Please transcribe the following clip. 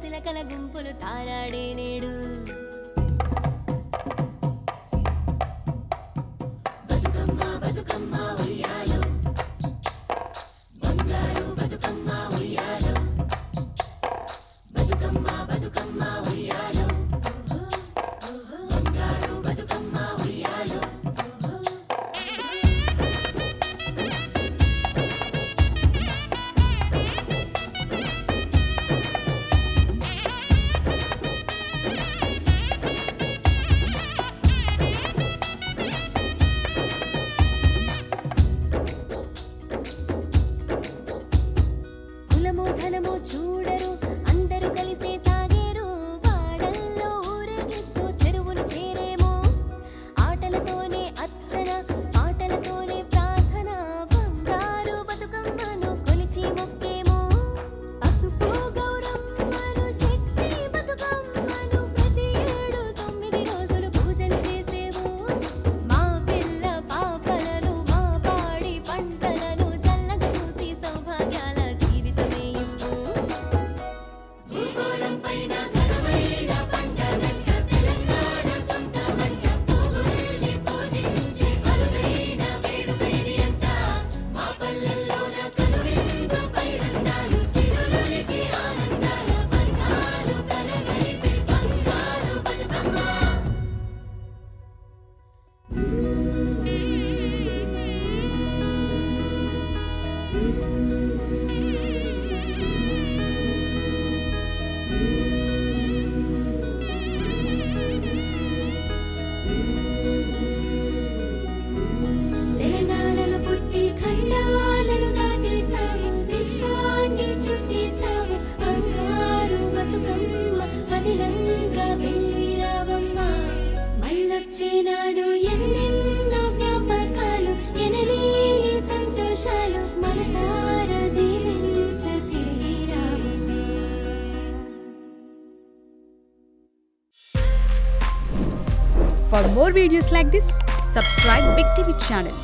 సిలకల గుంపులు తారాడే నేడు బతుకమ్మ బతుకమ్మ ఉయ్యాలో బంగారు బతుకమ్మ ఉయ్యాలో బతుకమ్మ బతుకమ్మ ఉయ్యాలో బంగారు బతుకమ్మ ఉయ్యాలో కులము ధనము చూడరు అందరూ కలిసే సాగేరు వాడల్లో ఊరేగిస్తూ చెరువును చేరేమో ఆటలతోనే అర్చన పాటలతోనే ప్రార్థన బంగారు బతుకమ్మను కొలిచి మొక్కేమో పసుపు గౌరమ్మను శక్తి బతుకమ్మను ప్రతి ఏడు 9 రోజులు పూజలు చేసేవు మా పిల్ల పాపలను మా పాడి పంటలను చల్లగా చూసి సౌభాగ్యాల జీవితమే ఇవ్వు భూగోళం పైన ఘనమైన పండగంట తెలంగాణ సొంతమంట పువ్వుల్ని పూజించే అరుదైన వేడుక ఇది అంట మా పల్లెల్లోన కనువిందు పైరందాలు సిరులొలికి ఆనందాల బంధాలు కలగలిపే బంగారు బతుకమ్మ తెలంగాణలో పుట్టి ఖండాలను దాటేశావు విశ్వాన్ని చుట్టేశావు బంగారు బతుకమ్మ పదిలంగా వెళ్ళి రావమ్మ మళ్ళొచ్చేనాడు ఎన్నెన్నో జ్ఞాపకాలు ఎనలేని సంతోషాలు మనసారా దీవించ తిరిగి రావమ్మ For more videos like this, subscribe Big TV channel.